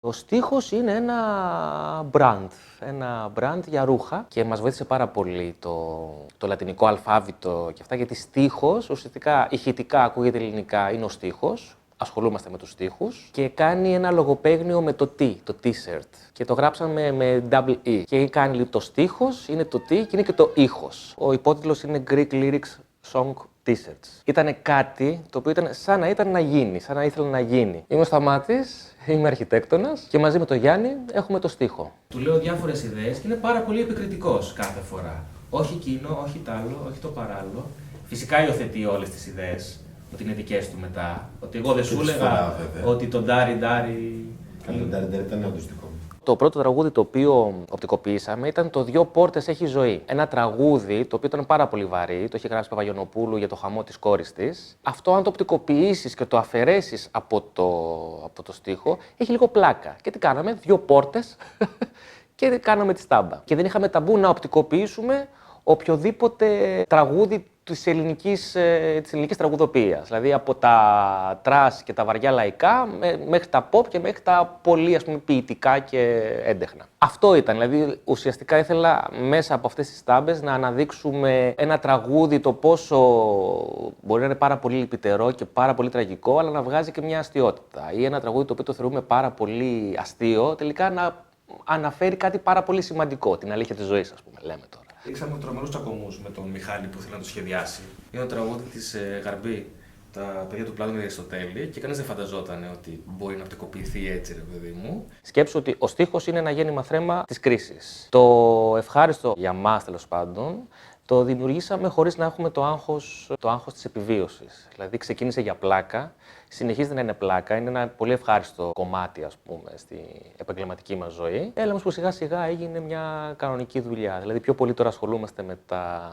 Ο στίχος είναι ένα brand για ρούχα και μας βοήθησε πάρα πολύ το λατινικό αλφάβητο και αυτά, γιατί στίχος, ουσιαστικά ηχητικά ακούγεται ελληνικά, είναι ο στίχος. Ασχολούμαστε με τους στίχους και κάνει ένα λογοπαίγνιο με το T, το T-shirt. Και το γράψαμε με double E. Και κάνει το στίχος, είναι το T και είναι και το ήχος. Ο υπότιτλος είναι Greek Lyrics Song T-shirts. Ήτανε κάτι το οποίο ήταν σαν να ήταν να γίνει, σαν να ήθελα να γίνει. Είμαι ο Σταμάτης, είμαι αρχιτέκτονας και μαζί με τον Γιάννη έχουμε το στίχο. Του λέω διάφορες ιδέες και είναι πάρα πολύ επικριτικός κάθε φορά. Όχι εκείνο, όχι τ' άλλο, όχι το παράλληλο. Φυσικά υιοθετεί όλες τις ιδέες, ότι είναι δικές του μετά. Ότι εγώ δεν σου έλεγα ότι το Ντάρι Ντάρι. Το Ντάρι Ντάρι ήταν ακουστικό. Το πρώτο τραγούδι το οποίο οπτικοποιήσαμε ήταν το «Δυο πόρτες έχει ζωή». Ένα τραγούδι το οποίο ήταν πάρα πολύ βαρύ, το είχε γράψει Παπαγιονοπούλου για το χαμό της κόρης της. Αυτό, αν το οπτικοποιήσεις και το αφαιρέσεις από το στίχο, έχει λίγο πλάκα. Και τι κάναμε, 2 πόρτες και κάναμε τη στάμπα. Και δεν είχαμε ταμπού να οπτικοποιήσουμε οποιοδήποτε τραγούδι της ελληνικής τραγουδοποιίας. Δηλαδή από τα τρας και τα βαριά λαϊκά μέχρι τα pop και μέχρι τα πολύ ποιητικά και έντεχνα. Αυτό ήταν. Δηλαδή ουσιαστικά ήθελα μέσα από αυτές τις τάμπες να αναδείξουμε ένα τραγούδι το πόσο μπορεί να είναι πάρα πολύ λυπητερό και πάρα πολύ τραγικό, αλλά να βγάζει και μια αστειότητα. Ή ένα τραγούδι το οποίο το θεωρούμε πάρα πολύ αστείο, τελικά να αναφέρει κάτι πάρα πολύ σημαντικό, την αλήθεια της ζωής, ας πούμε, λέμε τώρα. Είχαμε τρομερούς τσακωμούς με τον Μιχάλη που ήθελε να το σχεδιάσει. Είναι ένα τραγούδι της Γαρμπή, τα παιδιά του Πλάτωνα Αριστοτέλη, και κανείς δεν φανταζόταν ότι μπορεί να οπτικοποιηθεί έτσι, ρε παιδί μου. Σκέψου ότι ο στίχος είναι ένα γέννημα θρέμα της κρίσης. Το ευχάριστο για μας, τέλος πάντων, το δημιουργήσαμε χωρίς να έχουμε το άγχος της επιβίωσης. Δηλαδή ξεκίνησε για πλάκα, συνεχίζεται να είναι πλάκα, είναι ένα πολύ ευχάριστο κομμάτι, ας πούμε, στην επαγγελματική μας ζωή. Έλα όμως που σιγά σιγά έγινε μια κανονική δουλειά. Δηλαδή πιο πολύ τώρα ασχολούμαστε με τα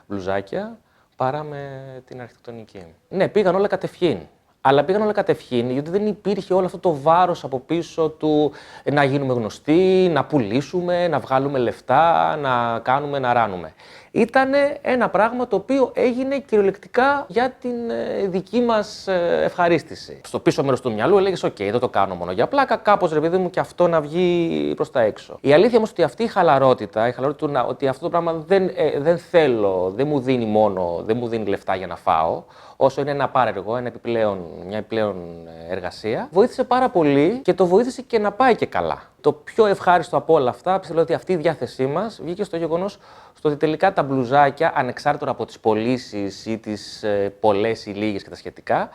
μπλουζάκια παρά με την αρχιτεκτονική. Ναι, πήγαν όλα κατευχήν. Αλλά πήγαν όλα κατευχήν, γιατί δεν υπήρχε όλο αυτό το βάρος από πίσω του να γίνουμε γνωστοί, να πουλήσουμε, να βγάλουμε λεφτά, να κάνουμε, να ράνουμε. Ήτανε ένα πράγμα το οποίο έγινε κυριολεκτικά για την δική μας ευχαρίστηση. Στο πίσω μέρος του μυαλού έλεγες: «ΟΚ, δεν το κάνω μόνο για πλάκα, κάπως ρε παιδί μου και αυτό να βγει προς τα έξω». Η αλήθεια όμως ότι αυτή η χαλαρότητα ότι αυτό το πράγμα δεν θέλω, δεν μου δίνει λεφτά για να φάω, όσο είναι ένα πάρεργο, μια επιπλέον εργασία, βοήθησε πάρα πολύ και το βοήθησε και να πάει και καλά. Το πιο ευχάριστο από όλα αυτά, πιστεύω ότι αυτή η διάθεσή μας βγήκε στο γεγονός ότι τελικά τα μπλουζάκια, ανεξάρτητα από τις πωλήσεις ή τις πολλές ή λίγες και τα σχετικά,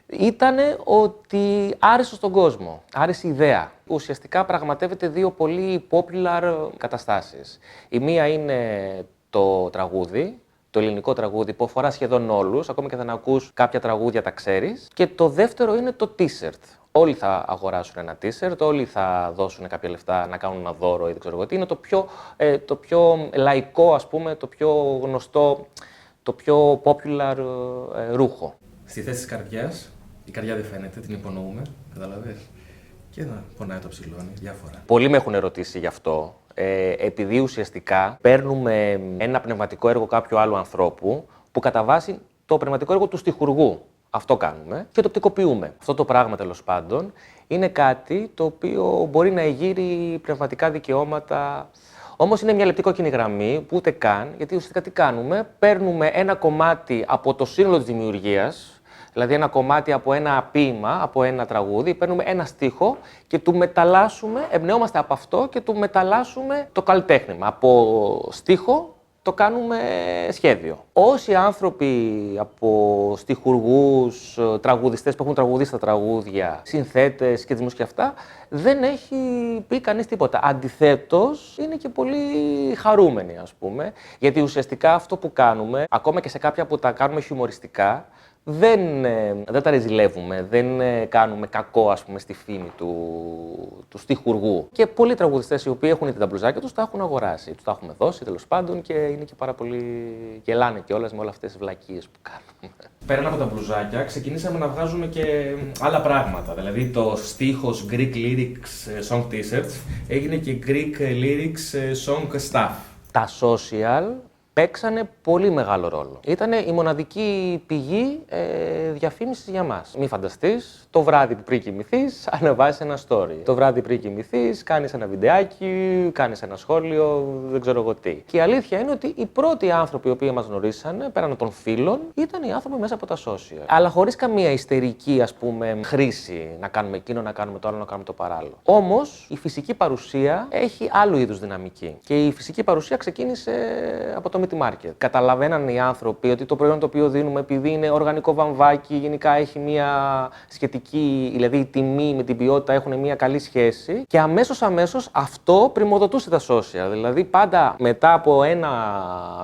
ήτανε ότι άρεσε στον κόσμο, άρεσε η ιδέα. Ουσιαστικά πραγματεύεται 2 πολύ popular καταστάσεις. Η μία είναι το τραγούδι, το ελληνικό τραγούδι που αφορά σχεδόν όλους, ακόμα και αν ακούς κάποια τραγούδια τα ξέρεις. Και το δεύτερο είναι το t-shirt. Όλοι θα αγοράσουν ένα t-shirt, όλοι θα δώσουν κάποια λεφτά να κάνουν ένα δώρο ή δεν ξέρω εγώ τι. Είναι το πιο λαϊκό, ας πούμε, το πιο γνωστό, το πιο popular ρούχο. Στη θέση της καρδιάς, η καρδιά δεν φαίνεται, την υπονοούμε, καταλαβες. Και να πονάει το ψηλόνι, διάφορα. Πολλοί με έχουν ερωτήσει γι' αυτό. Επειδή ουσιαστικά παίρνουμε ένα πνευματικό έργο κάποιου άλλου ανθρώπου που κατά βάση το πνευματικό έργο του στιχουργού. Αυτό κάνουμε και το οπτικοποιούμε. Αυτό το πράγμα, τέλος πάντων, είναι κάτι το οποίο μπορεί να εγείρει πνευματικά δικαιώματα. Όμως είναι μια λεπτή κόκκινη γραμμή που ούτε καν, γιατί ουσιαστικά τι κάνουμε, παίρνουμε ένα κομμάτι από το σύνολο της δημιουργίας, δηλαδή ένα κομμάτι από ένα ποίημα, από ένα τραγούδι, παίρνουμε ένα στίχο και του μεταλλάσσουμε, εμπνεόμαστε από αυτό και του μεταλλάσσουμε το καλλιτέχνημα. Από στίχο το κάνουμε σχέδιο. Όσοι άνθρωποι από στιχουργούς, τραγουδιστές που έχουν τραγουδίσει τα τραγούδια, συνθέτες και δημιουργούς και αυτά, δεν έχει πει κανείς τίποτα. Αντιθέτως, είναι και πολύ χαρούμενοι, ας πούμε, γιατί ουσιαστικά αυτό που κάνουμε, ακόμα και σε κάποια που τα κάνουμε χιουμοριστικά, δεν τα ρεζιλεύουμε, δεν κάνουμε κακό, ας πούμε, στη φήμη του στιχουργού. Και πολλοί τραγουδιστές οι οποίοι έχουν τα μπλουζάκια τους τα έχουν αγοράσει, τους τα έχουμε δώσει τέλος πάντων και είναι και πάρα πολύ. Γελάνε κιόλας με όλες αυτές τις βλακίες που κάνουμε. Πέραν από τα μπλουζάκια, ξεκινήσαμε να βγάζουμε και άλλα πράγματα. Δηλαδή το στίχος Greek Lyrics Song T-shirts έγινε και Greek Lyrics Song Stuff. Τα social παίξανε πολύ μεγάλο ρόλο. Ήταν η μοναδική πηγή διαφήμισης για μας. Μη φανταστείς, το βράδυ που πριν κοιμηθείς, ανεβάζεις ένα story. Το βράδυ πριν κοιμηθείς, κάνεις ένα βιντεάκι, κάνεις ένα σχόλιο, δεν ξέρω εγώ τι. Και η αλήθεια είναι ότι οι πρώτοι άνθρωποι οι οποίοι μας γνωρίσανε, πέραν των φίλων, ήταν οι άνθρωποι μέσα από τα social. Αλλά χωρίς καμία ιστερική, ας πούμε, χρήση να κάνουμε εκείνο, να κάνουμε το άλλο, να κάνουμε το παράλληλο. Όμως, η φυσική παρουσία έχει άλλου είδους δυναμική. Και η φυσική παρουσία ξεκίνησε από το Meat Market. Καταλαβαίναν οι άνθρωποι ότι το προϊόν το οποίο δίνουμε, επειδή είναι οργανικό βαμβάκι, γενικά έχει μια σχετική, δηλαδή η τιμή με την ποιότητα έχουν μια καλή σχέση. Και αμέσως αυτό πρημοδοτούσε τα social. Δηλαδή, πάντα μετά από ένα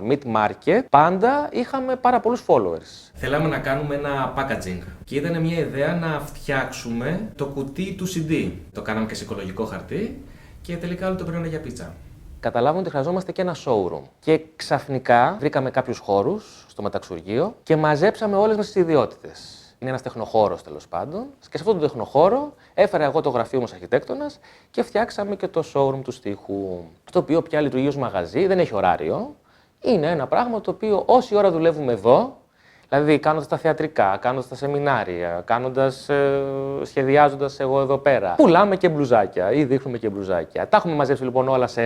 Meat Market, πάντα είχαμε πάρα πολλούς followers. Θέλαμε να κάνουμε ένα packaging και ήταν μια ιδέα να φτιάξουμε το κουτί του CD. Το κάναμε και σε οικολογικό χαρτί και τελικά όλο το προϊόν για πίτσα. Καταλάβουμε ότι χρειαζόμαστε και ένα showroom. Και ξαφνικά βρήκαμε κάποιους χώρους στο μεταξουργείο και μαζέψαμε όλες μας τις ιδιότητες. Είναι ένας τεχνοχώρος τέλος πάντων. Και σε αυτόν τον τεχνοχώρο έφερα εγώ το γραφείο μου ως αρχιτέκτονας και φτιάξαμε και το showroom του στίχου. Στο οποίο πια λειτουργεί ως μαγαζί, δεν έχει ωράριο. Είναι ένα πράγμα το οποίο όση ώρα δουλεύουμε εδώ, δηλαδή κάνοντας τα θεατρικά, κάνοντας τα σεμινάρια, σχεδιάζοντας εγώ εδώ πέρα. Πουλάμε και μπλουζάκια ή δείχνουμε και μπλουζάκια. Τα έχουμε μαζέψει λοιπόν όλα σε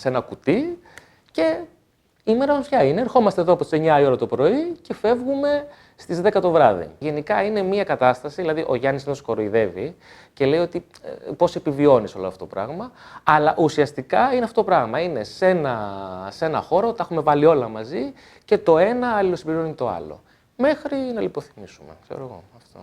ένα κουτί και η μέρα μας ποια είναι. Ερχόμαστε εδώ από τις 9 η ώρα το πρωί και φεύγουμε στις 10 το βράδυ. Γενικά είναι μια κατάσταση, δηλαδή ο Γιάννης μας κοροϊδεύει και λέει ότι πώς επιβιώνεις όλο αυτό το πράγμα, αλλά ουσιαστικά είναι αυτό το πράγμα. Είναι σε ένα χώρο, τα έχουμε βάλει όλα μαζί και το ένα αλληλοσυμπληρώνει το άλλο. Μέχρι να λιποθυμήσουμε, ξέρω εγώ αυτό.